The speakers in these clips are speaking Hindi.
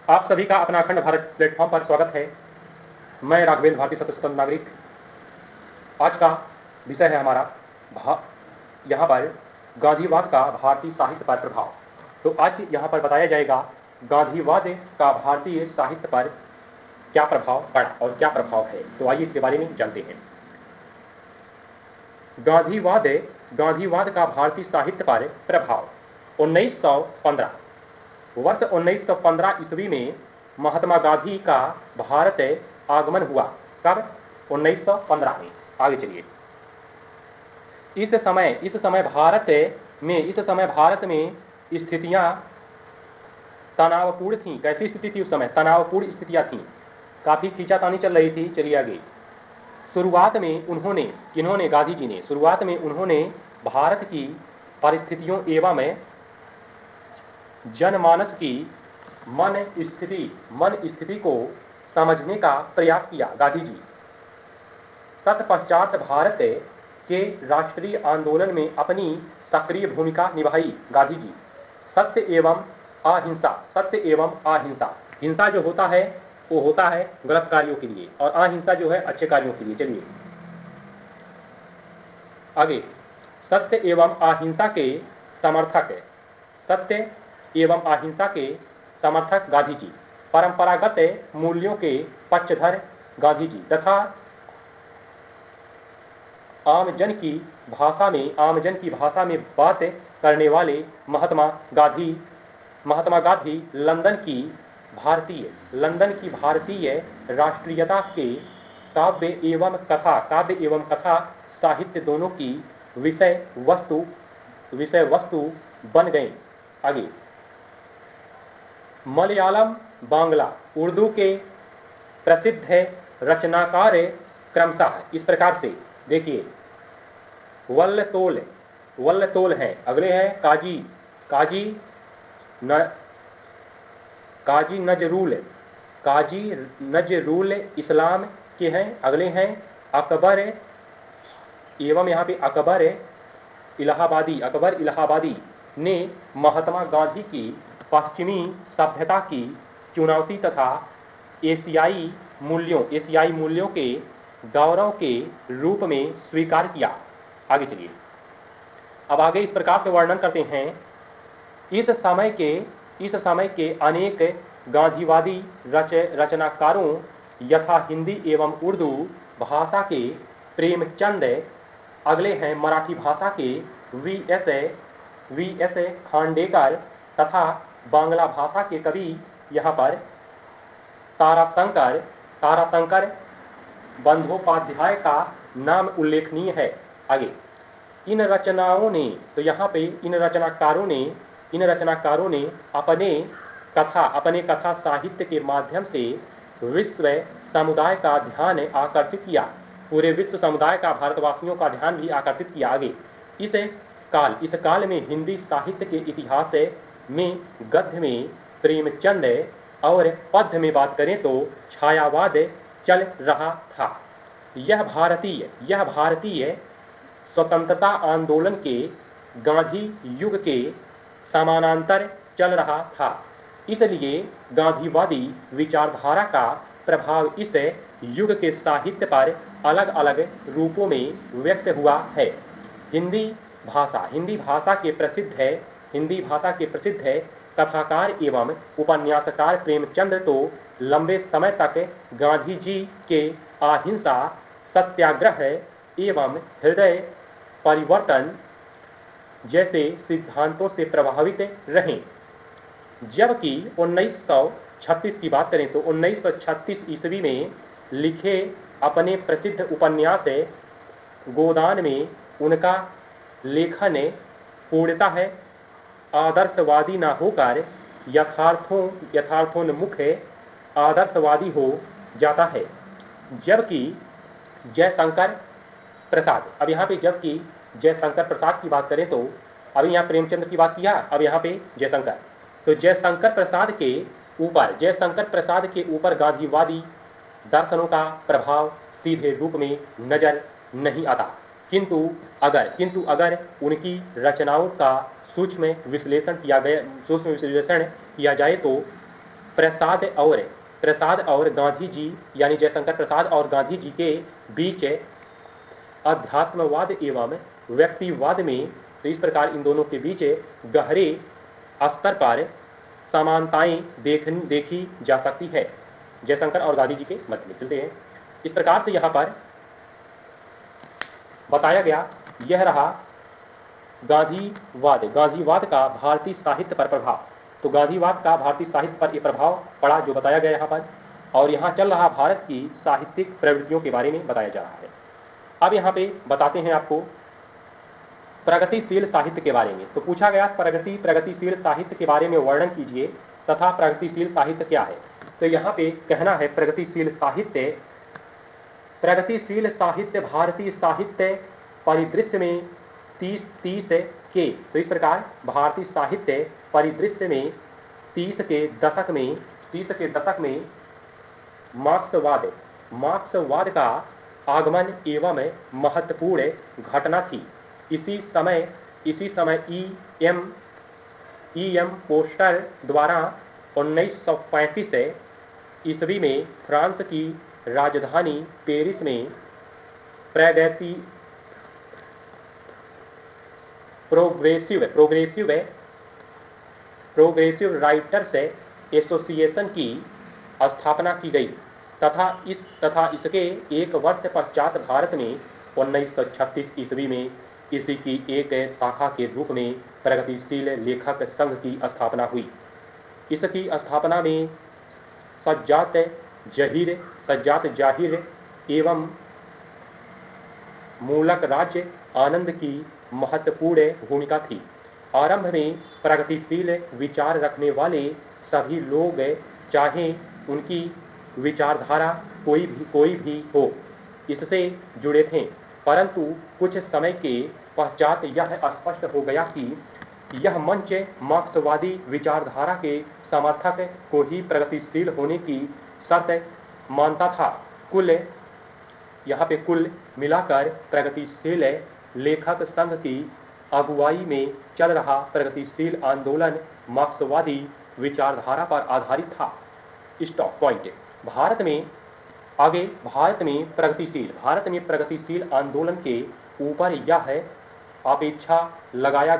आप सभी का अपना अखंड भारत प्लेटफॉर्म पर स्वागत है। मैं राघवेंद्र भारतीय स्वतंत्र नागरिक। आज का विषय है हमारा यहाँ पर गांधीवाद का भारतीय साहित्य पर प्रभाव। तो आज यहाँ पर बताया जाएगा गांधीवाद का भारतीय साहित्य पर क्या प्रभाव पड़ा और क्या प्रभाव है। तो आइए इसके बारे में जानते हैं। गांधीवाद का भारतीय साहित्य पर प्रभाव। 1915 वर्ष 1915 ईस्वी में महात्मा गांधी का भारत आगमन हुआ। कब? 1915 में। आगे चलिए। इस समय भारत में स्थितियां तनावपूर्ण थीं। कैसी स्थिति थी उस समय? तनावपूर्ण स्थितियां थीं, काफी खींचातानी चल रही थी। चलिए आगे। शुरुआत में उन्होंने गांधी जी ने शुरुआत में उन्होंने भारत की परिस्थितियों एवं जनमानस की मन स्थिति को समझने का प्रयास किया गांधी जी। तत्पश्चात भारत के राष्ट्रीय आंदोलन में अपनी सक्रिय भूमिका निभाई गांधी जी। सत्य एवं अहिंसा। हिंसा जो होता है वो होता है गलत कार्यों के लिए और अहिंसा जो है अच्छे कार्यों के लिए। चलिए आगे। सत्य एवं अहिंसा के समर्थक गांधी जी। परंपरागत मूल्यों के पक्षधर गांधी जी तथा आमजन की भाषा में बात करने वाले महात्मा गांधी लंदन की भारतीय राष्ट्रीयता के काव्य एवं कथा साहित्य दोनों की विषय वस्तु बन गए। आगे। मलयालम, बांग्ला, उर्दू के प्रसिद्ध रचनाकार क्रमशः इस प्रकार से देखिए। वल्लतोल है, अगले हैं काजी नजरुल इस्लाम के हैं। अगले हैं अकबर एवं यहाँ पे अकबर इलाहाबादी ने महात्मा गांधी की पश्चिमी सभ्यता की चुनौती तथा एशियाई मूल्यों के गौरव के रूप में स्वीकार किया। आगे चलिए। अब आगे इस प्रकार से वर्णन करते हैं। इस समय के अनेक गांधीवादी रचनाकारों यथा हिंदी एवं उर्दू भाषा के प्रेमचंद, अगले हैं मराठी भाषा के वी एस खांडेकर तथा बांग्ला भाषा के कवि यहाँ पर ताराशंकर बंदोपाध्याय का नाम उल्लेखनीय है। आगे। इन रचनाकारों ने अपने कथा साहित्य के माध्यम से विश्व समुदाय का ध्यान आकर्षित किया। पूरे विश्व समुदाय का, भारतवासियों का ध्यान भी आकर्षित किया। आगे। इस काल में हिंदी साहित्य के इतिहास में गद्य में प्रेमचंद और पद्य में बात करें तो छायावाद चल रहा था। यह भारतीय स्वतंत्रता आंदोलन के गांधी युग के समानांतर चल रहा था। इसलिए गांधीवादी विचारधारा का प्रभाव इस युग के साहित्य पर अलग अलग रूपों में व्यक्त हुआ है। हिंदी भाषा के प्रसिद्ध है कथाकार एवं उपन्यासकार प्रेमचंद तो लंबे समय तक गांधी जी के अहिंसा, सत्याग्रह एवं हृदय परिवर्तन जैसे सिद्धांतों से प्रभावित रहे। जबकि 1936 की बात करें तो 1936 ईस्वी में लिखे अपने प्रसिद्ध उपन्यास गोदान में उनका लेखन पूर्णतः है आदर्शवादी न होकर यथार्थोन्मुख आदर्शवादी हो जाता है। जबकि जयशंकर प्रसाद, अब यहाँ पे जबकि जयशंकर प्रसाद की बात करें तो अभी यहाँ प्रेमचंद की बात किया, अब यहाँ पे जयशंकर। तो जयशंकर प्रसाद के ऊपर गांधीवादी दर्शनों का प्रभाव सीधे रूप में नजर नहीं आता। किंतु अगर उनकी रचनाओं का सूक्ष्म विश्लेषण किया जाए तो प्रसाद और गांधी जी यानी जयशंकर प्रसाद और गांधी जी के बीच अध्यात्मवाद एवं व्यक्तिवाद में, तो इस प्रकार इन दोनों के बीच गहरे स्तर पर समानताएं देखी जा सकती है जयशंकर और गांधी जी के मध्य में। चलते हैं, इस प्रकार से यहाँ पर बताया गया, यह रहा गांधीवाद का भारतीय साहित्य पर प्रभाव। तो गांधीवाद का भारतीय साहित्य पर यह प्रभाव पड़ा जो बताया गया यहाँ पर, और यहाँ चल रहा भारत की साहित्यिक प्रवृत्तियों के बारे में बताया जा रहा है। अब यहाँ पे बताते हैं आपको प्रगतिशील साहित्य के बारे में। तो पूछा गया प्रगतिशील साहित्य के बारे में वर्णन कीजिए तथा प्रगतिशील साहित्य क्या है। तो यहाँ पे कहना है प्रगतिशील साहित्य भारतीय साहित्य परिदृश्य में 30 के, तो इस प्रकार भारतीय साहित्य परिदृश्य में 30 के दशक में मार्क्सवाद का आगमन एवं महत्वपूर्ण घटना थी। इसी समय ई.एम. पोस्टर द्वारा 1935 ईस्वी में फ्रांस की राजधानी पेरिस में प्रोग्रेसिव राइटर्स एसोसिएशन की स्थापना की गई तथा इसके एक वर्ष पश्चात भारत में 1936 ईस्वी में इसी की एक शाखा के रूप में प्रगतिशील लेखक संघ की स्थापना हुई। इसकी स्थापना में सज्जात जाहिर एवं मूलक राज्य आनंद की महत्वपूर्ण भूमिका थी। आरंभ में प्रगतिशील विचार रखने वाले सभी लोग, चाहे उनकी विचारधारा कोई भी हो, इससे जुड़े थे, परंतु कुछ समय के पश्चात यह स्पष्ट हो गया कि यह मंच मार्क्सवादी विचारधारा के समर्थक को ही प्रगतिशील होने की शर्त मानता था। कुल मिलाकर प्रगतिशील लेखक संघ की अगुवाई में चल रहा प्रगतिशील आंदोलन मार्क्सवादी विचारधारा पर आधारित था। Stop point. भारत में प्रगतिशील आंदोलन के ऊपर यह अपेक्षा लगाया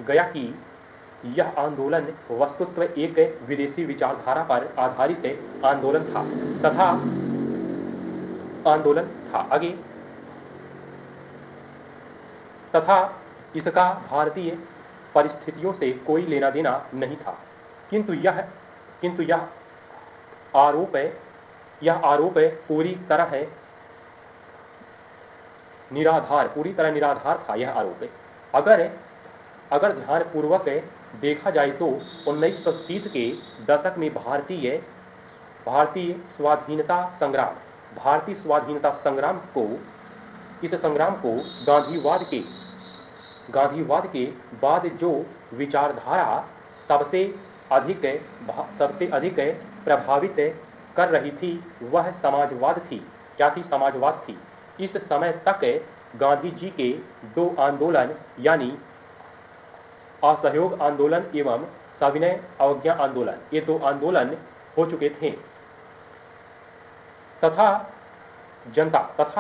गया कि यह आंदोलन वस्तुतः एक विदेशी विचारधारा पर आधारित आंदोलन था तथा इसका भारतीय परिस्थितियों से कोई लेना देना नहीं था। किंतु यह आरोप पूरी तरह निराधार था। यह आरोप अगर ध्यानपूर्वक देखा जाए तो 1930 के दशक में भारतीय स्वाधीनता संग्राम को गांधीवाद के बाद जो विचारधारा सबसे अधिक प्रभावित कर रही थी वह समाजवाद थी। क्या थी? समाजवाद थी। इस समय तक गांधी जी के दो आंदोलन यानी असहयोग आंदोलन एवं सविनय अवज्ञा आंदोलन, ये दो आंदोलन हो चुके थे तथा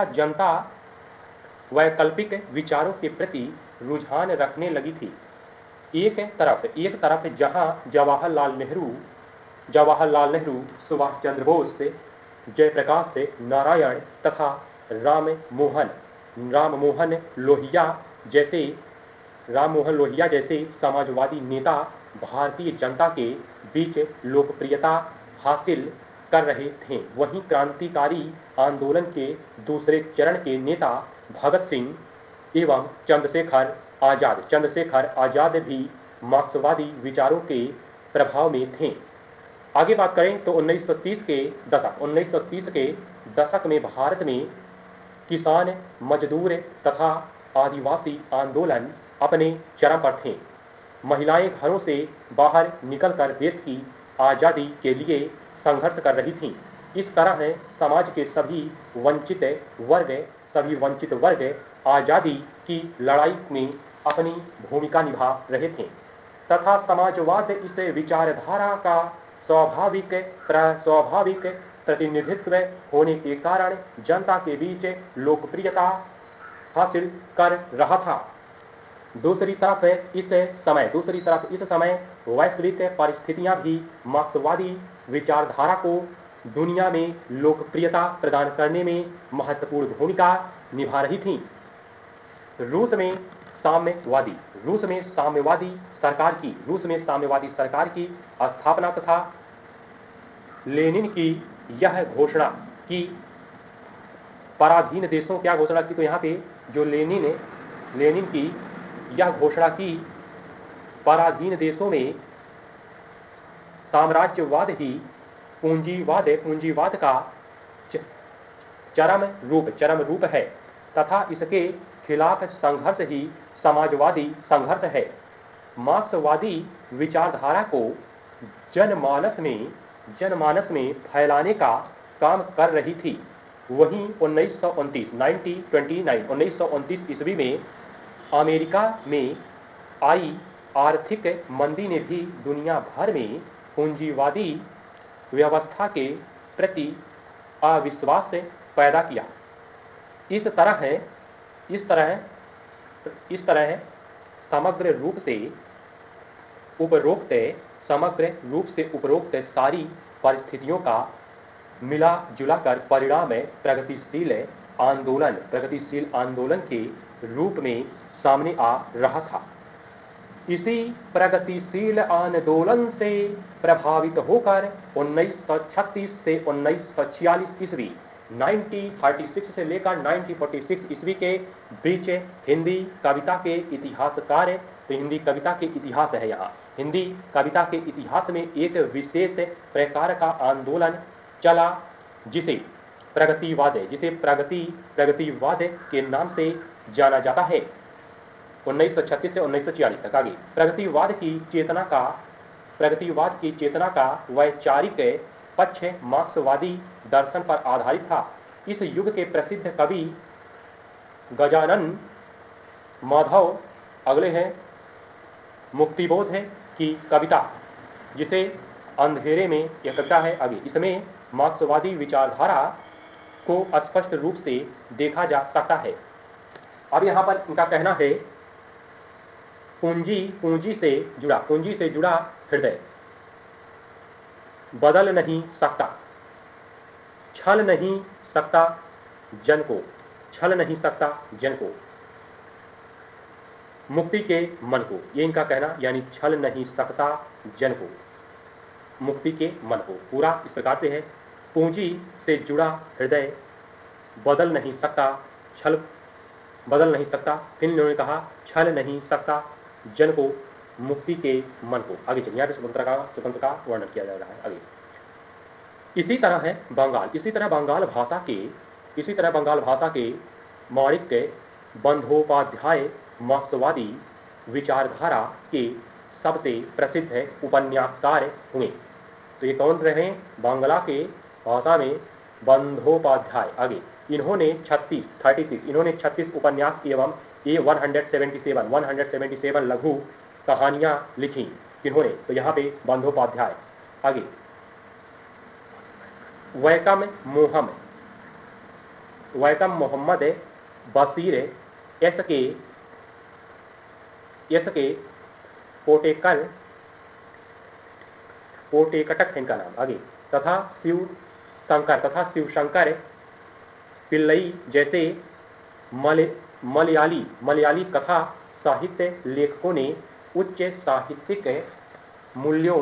जनता वैकल्पिक विचारों के प्रति रुझान रखने लगी थी। एक तरफ जहां जवाहरलाल नेहरू, सुभाष चंद्र बोस, जयप्रकाश नारायण तथा राम मोहन लोहिया जैसे समाजवादी नेता भारतीय जनता के बीच लोकप्रियता हासिल कर रहे थे, वहीं क्रांतिकारी आंदोलन के दूसरे चरण के नेता भगत सिंह एवं चंद्रशेखर आजाद भी मार्क्सवादी विचारों के प्रभाव में थे। आगे बात करें तो 1930 के दशक में भारत में किसान, मजदूर तथा आदिवासी आंदोलन अपने चरम पर थे। महिलाएं घरों से बाहर निकलकर देश की आज़ादी के लिए संघर्ष कर रही थीं। इस तरह समाज के सभी वंचित वर्ग आज़ादी की लड़ाई में अपनी भूमिका निभा रहे थे तथा समाजवाद इस विचारधारा का स्वाभाविक प्रतिनिधित्व होने के कारण जनता के बीच लोकप्रियता हासिल कर रहा था। दूसरी तरफ इस समय वैश्विक परिस्थितियां भी मार्क्सवादी विचारधारा को दुनिया में लोकप्रियता प्रदान करने में महत्वपूर्ण भूमिका निभा रही थीं। रूस में साम्यवादी सरकार की स्थापना तथा लेनिन की यह घोषणा की पराधीन देशों क्या घोषणा की, तो यहाँ पे जो लेनिन की यह घोषणा की पराधीन देशों में साम्राज्यवाद ही पूंजीवाद का चरम रूप है तथा इसके खिलाफ संघर्ष ही समाजवादी संघर्ष है। मार्क्सवादी विचारधारा को जनमानस में फैलाने का काम कर रही थी। वहीं 1929 ईस्वी में अमेरिका में आई आर्थिक मंदी ने भी दुनिया भर में पूंजीवादी व्यवस्था के प्रति अविश्वास पैदा किया। इस तरह समग्र रूप से उपरोक्त सारी परिस्थितियों का मिला जुला कर परिणाम प्रगतिशील आंदोलन के रूप में सामने आ रहा था। इसी प्रगतिशील आंदोलन से प्रभावित होकर 1936 से 1946 ईस्वी 1936 से लेकर 1946 ईस्वी के बीच हिंदी कविता के इतिहासकार, तो हिंदी कविता के इतिहास है यहाँ, हिंदी कविता के इतिहास में एक विशेष प्रकार का आंदोलन चला जिसे प्रगतिवाद के नाम से जाना जाता है। 1936 से 1946 तक आगे प्रगतिवाद की चेतना का वैचारिक पक्ष मार्क्सवादी दर्शन पर आधारित था। इस युग के प्रसिद्ध कवि गजानन माधव अगले हैं मुक्तिबोध की कविता, जिसे अंधेरे में यह कविता है आगे। इसमें मार्क्सवादी विचारधारा को स्पष्ट रूप से देखा जा सकता है। अब यहाँ पर इनका कहना है पूंजी से जुड़ा हृदय बदल नहीं सकता, छल नहीं सकता जन को, मुक्ति के मन को, ये इनका कहना, यानी छल नहीं सकता जन को, मुक्ति के मन को। पूरा इस प्रकार से है, पूंजी से जुड़ा हृदय बदल नहीं सकता, फिर इन्होंने कहा छल नहीं सकता जन को, मुक्ति के मन को। आगे चलिए, यहाँ पे स्वतंत्र का वर्णन किया जा रहा है आगे। इसी तरह बंगाल भाषा के माणिक्य बंदोपाध्याय मार्क्सवादी विचारधारा के सबसे प्रसिद्ध उपन्यासकार हुए। तो ये कौन रहे? बांग्ला के भाषा में बंदोपाध्याय। आगे इन्होंने 36 उपन्यास एवं 177 लघु कहानियां लिखी। किन्होंने? तो यहाँ पे बंदोपाध्याय। आगे वैकम मोहम्मद बशीर एस के पोटेकटक है इनका नाम। आगे तथा शिव शंकर पिल्लई जैसे मलयाली कथा साहित्य लेखकों ने उच्च साहित्यिक मूल्यों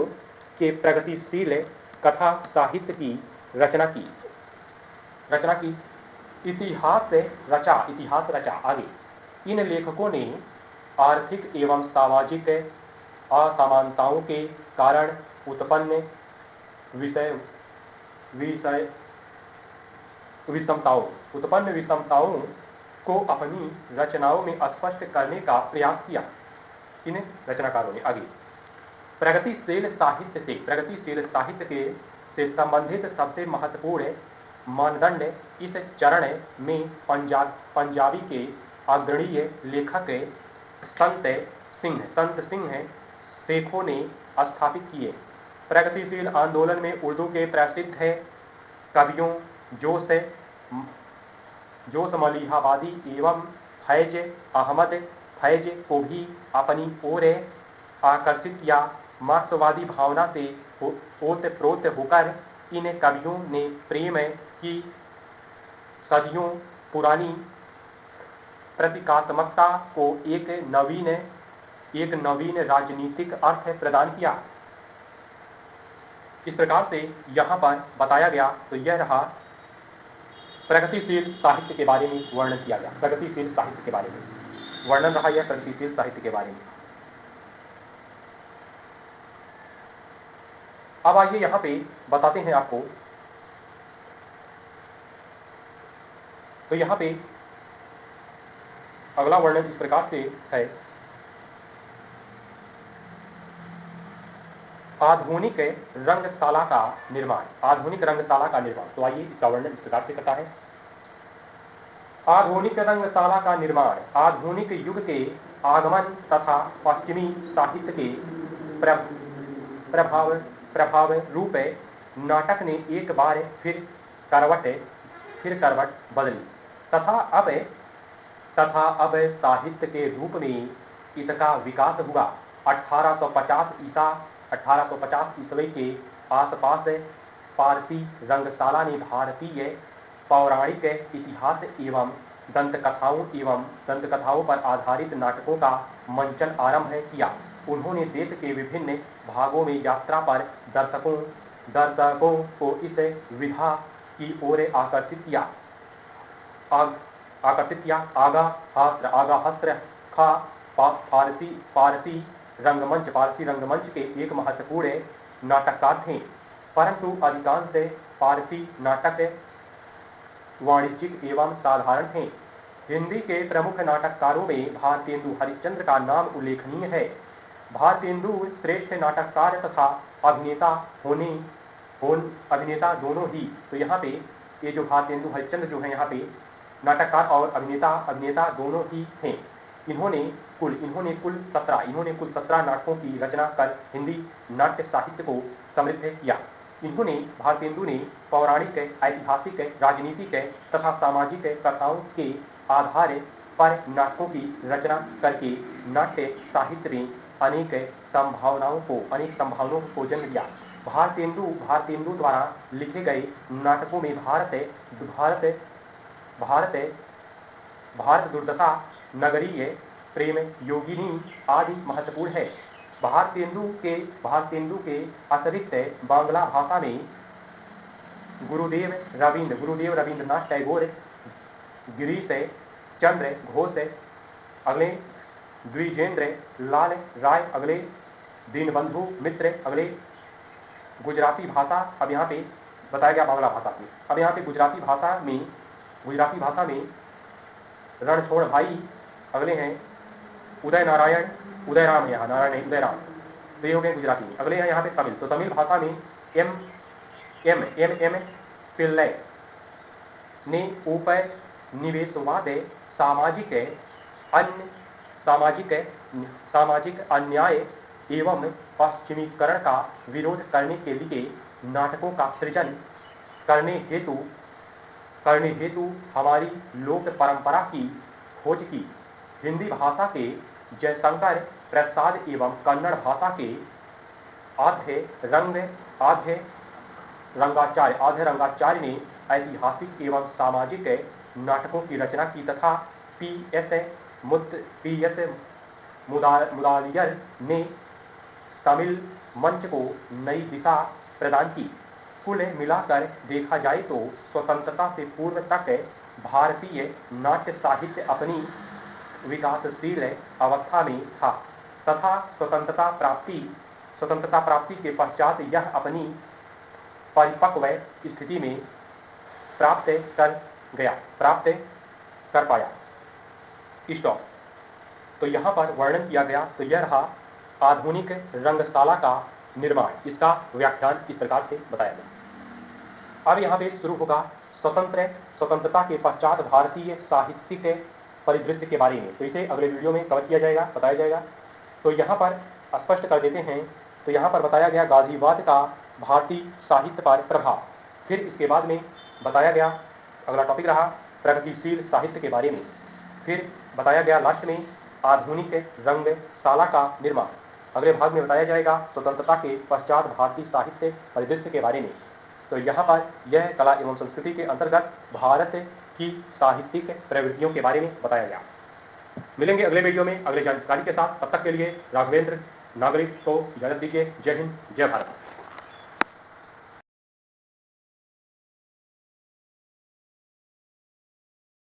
के प्रगतिशील कथा साहित्य की रचना की, इतिहास रचा। आगे इन लेखकों ने आर्थिक एवं सामाजिक असमानताओं के कारण उत्पन्न विषमताओं को अपनी रचनाओं में स्पष्ट करने का प्रयास किया इन रचनाकारों ने। आगे प्रगतिशील साहित्य से संबंधित सबसे महत्वपूर्ण मानदंड इस चरण में पंजाबी के अग्रणीय लेखक संत सिंह शेखों ने स्थापित किए। प्रगतिशील आंदोलन में उर्दू के प्रसिद्ध कवियों जोश मलिहाबादी एवं फैज अहमद फैज को भी अपनी ओर आकर्षित किया। मार्क्सवादी भावना से ओतप्रोत होकर इन कवियों ने प्रेम की सदियों पुरानी प्रतीकात्मकता को एक नवीन राजनीतिक अर्थ प्रदान किया। इस प्रकार से यहाँ पर बताया गया। तो यह रहा प्रगतिशील साहित्य के बारे में वर्णन किया गया। प्रगतिशील साहित्य के बारे में वर्णन रहा यह प्रगतिशील साहित्य के बारे में। अब आइए यहाँ पे बताते हैं आपको। तो यहाँ पे अगला वर्णन इस प्रकार से है, आधुनिक रंगशाला का निर्माण। आधुनिक रंगशाला का निर्माण, तो आइए इसका वर्णन इस प्रकार से करता है। आधुनिक रंगशाला का निर्माण आधुनिक युग के आगमन तथा पश्चिमी साहित्य के प्रभाव रूप नाटक ने एक बार फिर करवट बदली तथा अब साहित्य के रूप में इसका विकास हुआ। 1850 ईस्वी के आसपास पारसी रंगशाला ने भारतीय पौराणिक इतिहास एवं दंतकथाओं पर आधारित नाटकों का मंचन आरंभ किया। उन्होंने देश के विभिन्न भागों में यात्रा पर दर्शकों को इस विधा की ओर आकर्षित किया। आगा खा पारसी रंगमंच के एक महत्वपूर्ण नाटककार थे, परंतु अधिकांश पारसी नाटक वाणिज्यिक एवं साधारण थे। हिंदी के प्रमुख नाटककारों में भारतेंदु हरिश्चंद्र का नाम उल्लेखनीय है। भारतेंदु श्रेष्ठ नाटककार तथा अभिनेता दोनों ही। तो यहाँ पे ये जो भारतेंदु हरिश्चंद्र जो है यहाँ पे नाटककार और अभिनेता दोनों ही थे। इन्होंने कुल 17 नाटकों की रचना कर हिंदी नाट्य साहित्य को समृद्ध किया। भारतेंदु ने पौराणिक, ऐतिहासिक, राजनीतिक तथा सामाजिक कथाओं के आधार पर नाटकों की रचना करके नाट्य साहित्य में अनेक संभावनाओं को जन्म दिया। भारतेंदु द्वारा लिखे गए नाटकों में भारत दुर्दशा, नगरीय, प्रेम योगिनी आदि महत्वपूर्ण है। भारतेंदु के अतिरिक्त बांग्ला भाषा में गुरुदेव रवींद्रनाथ टैगोर, गिरीश चंद्र घोष, अगले द्विजेंद्र लाल राय, अगले दीनबंधु मित्र, अगले गुजराती भाषा। अब यहाँ पे बताया गया बांग्ला भाषा की। अब यहाँ पे गुजराती भाषा में रणछोड़ भाई, अगले हैं उदयराम है, यहाँ नारायण है, उदयराम। तो ये हो गए गुजराती में। अगले हैं यहाँ पे तमिल। तो तमिल भाषा में एम पिल्लई ने उपनिवेशवाद, सामाजिक अन्याय एवं पश्चिमीकरण का विरोध करने के लिए नाटकों का सृजन करने हेतु हमारी लोक परंपरा की खोज की। हिंदी भाषा के जयशंकर प्रसाद एवं कन्नड़ भाषा के आधे रंगाचार्य ने ऐतिहासिक एवं सामाजिक नाटकों की रचना की तथा पी.एस. मुदालियर ने तमिल मंच को नई दिशा प्रदान की। कुल मिलाकर देखा जाए तो स्वतंत्रता से पूर्व तक भारतीय नाट्य साहित्य अपनी विकासशील अवस्था में था तथा स्वतंत्रता प्राप्ति के पश्चात यह अपनी परिपक्व स्थिति में प्राप्त कर पाया। स्टॉप। तो यहाँ पर वर्णन किया गया। तो यह रहा आधुनिक रंगशाला का निर्माण। इसका व्याख्यान इस प्रकार से बताया गया। अब यहाँ पे शुरू होगा स्वतंत्रता के पश्चात भारतीय साहित्यिक परिदृश्य के बारे में। तो इसे अगले वीडियो में कवर किया जाएगा, बताया जाएगा। तो यहाँ पर स्पष्ट कर देते हैं। तो यहाँ पर बताया गया गांधीवाद का भारतीय साहित्य पर प्रभाव। फिर इसके बाद में बताया गया, अगला टॉपिक रहा प्रगतिशील साहित्य के बारे में। फिर बताया गया लास्ट में आधुनिक रंगशाला का निर्माण। अगले भाग में बताया जाएगा स्वतंत्रता के पश्चात भारतीय साहित्य परिदृश्य के बारे में। तो यहाँ पर यह कला एवं संस्कृति के अंतर्गत भारत की साहित्यिक प्रवृत्तियों के बारे में बताया गया। मिलेंगे अगले वीडियो में अगले जानकारी के साथ। तब तक के लिए राघवेंद्र नागरिक को इजाजत दीजिए। जय हिंद, जय भारत।